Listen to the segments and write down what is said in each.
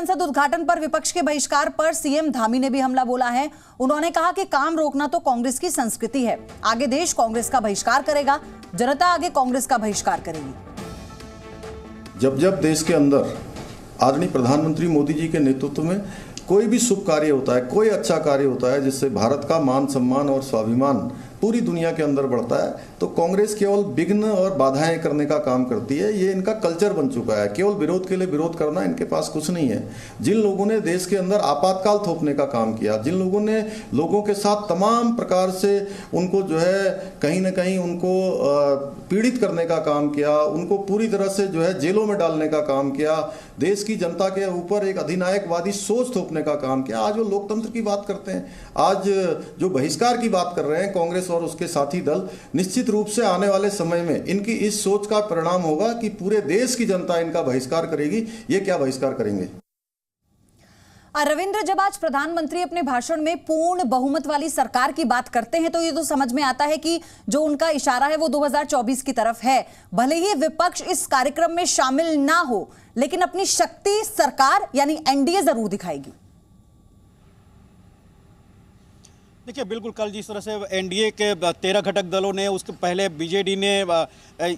संसद उद्घाटन पर विपक्ष के बहिष्कार पर सीएम धामी ने भी हमला बोला है। उन्होंने कहा कि काम रोकना तो कांग्रेस की संस्कृति है, आगे देश कांग्रेस का बहिष्कार करेगा, जनता आगे कांग्रेस का बहिष्कार करेगी। जब जब देश के अंदर आदरणीय प्रधानमंत्री मोदी जी के नेतृत्व में कोई भी शुभ कार्य होता है, कोई अच्छा कार्य होता है जिससे भारत का मान सम्मान और स्वाभिमान पूरी दुनिया के अंदर बढ़ता है, तो कांग्रेस केवल विघ्न और बाधाएं करने का काम करती है। ये इनका कल्चर बन चुका है। केवल विरोध के लिए विरोध करना इनके पास कुछ नहीं है। जिन लोगों ने देश के अंदर आपातकाल थोपने का काम किया, जिन लोगों ने लोगों के साथ तमाम प्रकार से उनको जो है कहीं ना कहीं उनको पीड़ित करने का काम किया, उनको पूरी तरह से जो है जेलों में डालने का काम किया, देश की जनता के ऊपर एक अधिनायकवादी सोच थोपने का काम किया, आज वो लोकतंत्र की बात करते हैं। आज जो बहिष्कार की बात कर रहे हैं कांग्रेस और उसके साथी दल, निश्चित रूप से आने वाले समय में इनकी इस सोच का परिणाम होगा कि पूरे देश की जनता इनका बहिष्कार करेगी। ये क्या बहिष्कार करेंगे? रविंद्र, जब आज प्रधानमंत्री अपने भाषण में पूर्ण बहुमत वाली सरकार की बात करते हैं तो ये तो समझ में आता है कि जो उनका इशारा है वो 2024 की तरफ है। भले ही विपक्ष इस कार्यक्रम में शामिल ना हो, लेकिन अपनी शक्ति सरकार यानी एनडीए जरूर दिखाएगी। देखिए, बिल्कुल कल जिस तरह से एनडीए के 13 घटक दलों ने, उसके पहले बीजेडी ने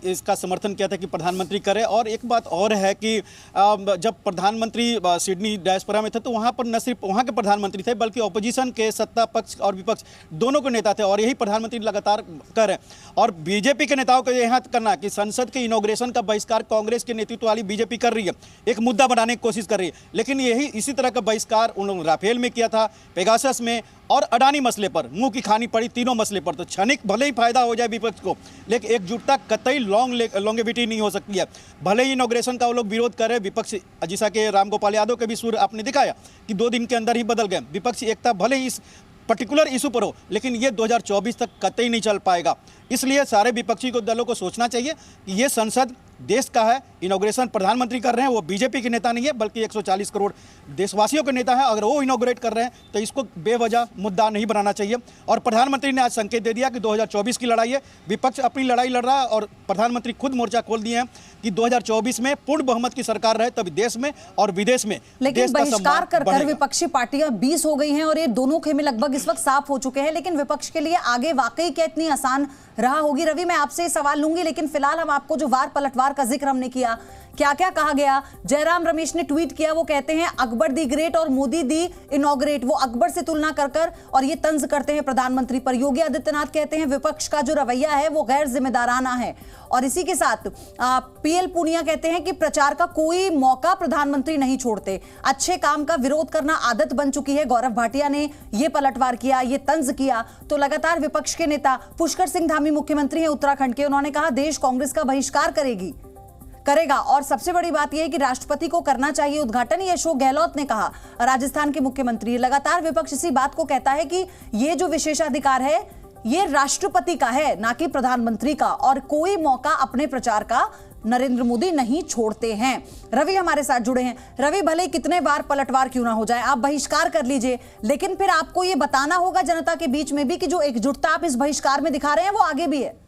इसका समर्थन किया था कि प्रधानमंत्री करे। और एक बात और है कि जब प्रधानमंत्री सिडनी डायस्पोरा में थे तो वहाँ पर न सिर्फ वहाँ के प्रधानमंत्री थे बल्कि ऑपोजिशन के सत्ता पक्ष और विपक्ष दोनों के नेता थे, और यही प्रधानमंत्री लगातार कर रहे हैं। और बीजेपी के नेताओं को यहाँ करना कि संसद के इनॉग्रेशन का बहिष्कार कांग्रेस के नेतृत्व वाली बीजेपी कर रही है, एक मुद्दा बनाने की कोशिश कर रही है। लेकिन यही इसी तरह का बहिष्कार उन्होंने राफेल में किया था, पेगासस में और अडानी मसले पर मुंह की खानी पड़ी तीनों मसले पर। तो क्षणिक भले ही फायदा हो जाए विपक्ष को, लेकिन एकजुटता कतई लॉन्गेविटी नहीं हो सकती है। भले ही इनॉग्रेशन का वो लोग विरोध कर रहे, विपक्ष जिसा कि रामगोपाल यादव के भी सुर आपने दिखाया कि 2 दिन के अंदर ही बदल गए। विपक्षी एकता भले ही इस पर्टिकुलर इशू पर हो, लेकिन ये 2024 तक कतई नहीं चल पाएगा। इसलिए सारे विपक्षी को दलों को सोचना चाहिए कि ये संसद देश का है, इनॉग्रेशन प्रधानमंत्री कर रहे हैं, वो बीजेपी के नेता नहीं है बल्कि 140 करोड़ देशवासियों के नेता है। अगर वो इनॉग्रेट कर रहे हैं तो इसको बेवजह मुद्दा नहीं बनाना चाहिए। और प्रधानमंत्री ने आज संकेत दे दिया कि 2024 की लड़ाई है, विपक्ष अपनी लड़ाई लड़ रहा है और प्रधानमंत्री खुद मोर्चा खोल दिए हैं कि 2024 में पूर्ण बहुमत की सरकार रहे, तब देश में और विदेश में। लेकिन बहिष्कार कर विपक्षी पार्टियां 20 हो गई हैं और ये दोनों खेमे लगभग इस वक्त साफ हो चुके हैं। लेकिन विपक्ष के लिए आगे वाकई क्या इतनी आसान रहा होगी? रवि, मैं आपसे सवाल लूंगी, लेकिन फिलहाल हम आपको जो वार पलटवार का जिक्र हमने किया, क्या क्या कहा गया? जयराम रमेश ने ट्वीट किया, वो कहते हैं अकबर दी ग्रेट और मोदी दी इनॉग्रेट। वो अकबर से तुलना कर और ये तंज करते हैं प्रधानमंत्री पर। योगी आदित्यनाथ कहते हैं विपक्ष का जो रवैया है वो गैर जिम्मेदाराना है। और इसी के साथ पीएल पूनिया कहते हैं कि प्रचार का कोई मौका प्रधानमंत्री नहीं छोड़ते, अच्छे काम का विरोध करना आदत बन चुकी है। गौरव भाटिया ने ये पलटवार किया, ये तंज किया। तो लगातार विपक्ष के नेता, पुष्कर सिंह धामी मुख्यमंत्री हैं उत्तराखंड के, उन्होंने कहा देश कांग्रेस का बहिष्कार करेगा। और सबसे बड़ी बात यह है कि राष्ट्रपति को करना चाहिए उद्घाटन, ये अशोक गहलोत ने कहा, राजस्थान के मुख्यमंत्री। लगातार विपक्ष इसी बात को कहता है कि ये जो विशेषाधिकार है ये राष्ट्रपति का है, ना कि प्रधानमंत्री का, और कोई मौका अपने प्रचार का नरेंद्र मोदी नहीं छोड़ते हैं। रवि हमारे साथ जुड़े हैं। रवि, भले कितने बार पलटवार क्यों ना हो जाए, आप बहिष्कार कर लीजिए, लेकिन फिर आपको ये बताना होगा जनता के बीच में भी कि जो एकजुटता आप इस बहिष्कार में दिखा रहे हैं वो आगे भी है।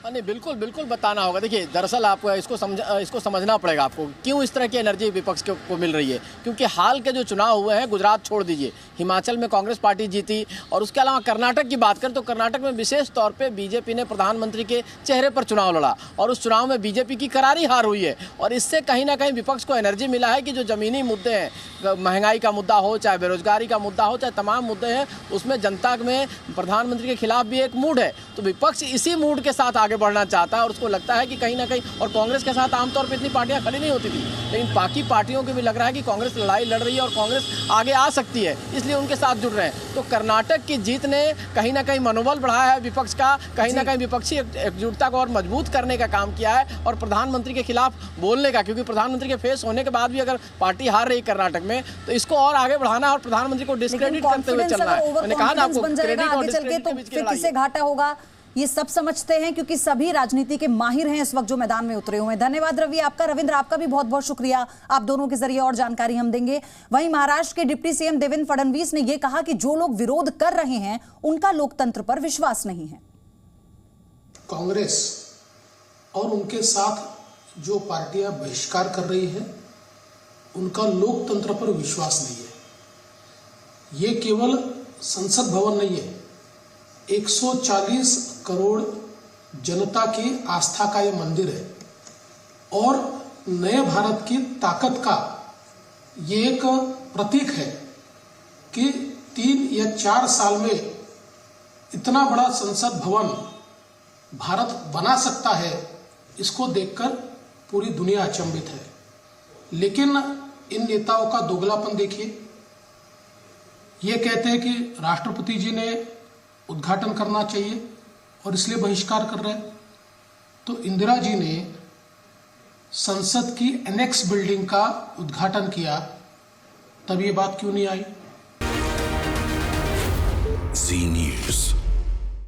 नहीं, बिल्कुल बिल्कुल बताना होगा। देखिए, दरअसल आपको इसको समझना पड़ेगा आपको क्यों इस तरह की एनर्जी विपक्ष को मिल रही है। क्योंकि हाल के जो चुनाव हुए हैं, गुजरात छोड़ दीजिए, हिमाचल में कांग्रेस पार्टी जीती, और उसके अलावा कर्नाटक की बात करें तो कर्नाटक में विशेष तौर पे बीजेपी ने प्रधानमंत्री के चेहरे पर चुनाव लड़ा और उस चुनाव में बीजेपी की करारी हार हुई है। और इससे कहीं ना कहीं विपक्ष को एनर्जी मिला है कि जो ज़मीनी मुद्दे हैं, महंगाई का मुद्दा हो, चाहे बेरोजगारी का मुद्दा हो, चाहे तमाम मुद्दे हैं, उसमें जनता में प्रधानमंत्री के खिलाफ भी एक मूड है। तो विपक्ष इसी मूड के साथ आगे बढ़ना चाहता है और उसको लगता है कि कहीं ना कहीं, और कांग्रेस के साथ आमतौर पर इतनी पार्टियां खड़ी नहीं होती थी, लेकिन बाकी पार्टियों को भी लग रहा है कि कांग्रेस लड़ाई लड़ रही है और कांग्रेस आगे आ सकती है, इसलिए उनके साथ जुड़ रहे हैं। तो कर्नाटक की जीत ने कहीं ना कहीं मनोबल बढ़ाया है विपक्ष का, कहीं ना कहीं विपक्षी एकजुटता को और मजबूत करने का काम किया है और प्रधानमंत्री के खिलाफ बोलने का, क्योंकि प्रधानमंत्री के फेस होने के बाद भी अगर पार्टी हार रही कर्नाटक में तो इसको और आगे बढ़ाना और प्रधानमंत्री को डिस्क्रेडिट करते हुए चलना है। मैंने कहा ना आपको, क्रेडिट और डिस्क्रेडिट के बीच की लड़ाई है। किसे घाटा होगा ये सब समझते हैं, क्योंकि सभी राजनीति के माहिर हैं इस वक्त जो मैदान में उतरे हुए हैं। धन्यवाद रवि आपका। रविंद्र, आपका भी बहुत बहुत शुक्रिया, आप दोनों के जरिए और जानकारी हम देंगे। वहीं महाराष्ट्र के डिप्टी सीएम देवेंद्र फडणवीस ने यह कहा कि जो लोग विरोध कर रहे हैं उनका लोकतंत्र पर विश्वास नहीं है। कांग्रेस और उनके साथ जो पार्टियां बहिष्कार कर रही हैं उनका लोकतंत्र पर विश्वास नहीं है। ये केवल संसद भवन नहीं है, 140 करोड़ जनता की आस्था का ये मंदिर है और नए भारत की ताकत का ये एक प्रतीक है कि 3 या 4 साल में इतना बड़ा संसद भवन भारत बना सकता है। इसको देखकर पूरी दुनिया अचंभित है। लेकिन इन नेताओं का दोगलापन देखिए। ये कहते हैं कि राष्ट्रपति जी ने उद्घाटन करना चाहिए और इसलिए बहिष्कार कर रहे हैं। तो इंदिरा जी ने संसद की एनेक्स बिल्डिंग का उद्घाटन किया, तब ये बात क्यों नहीं आई?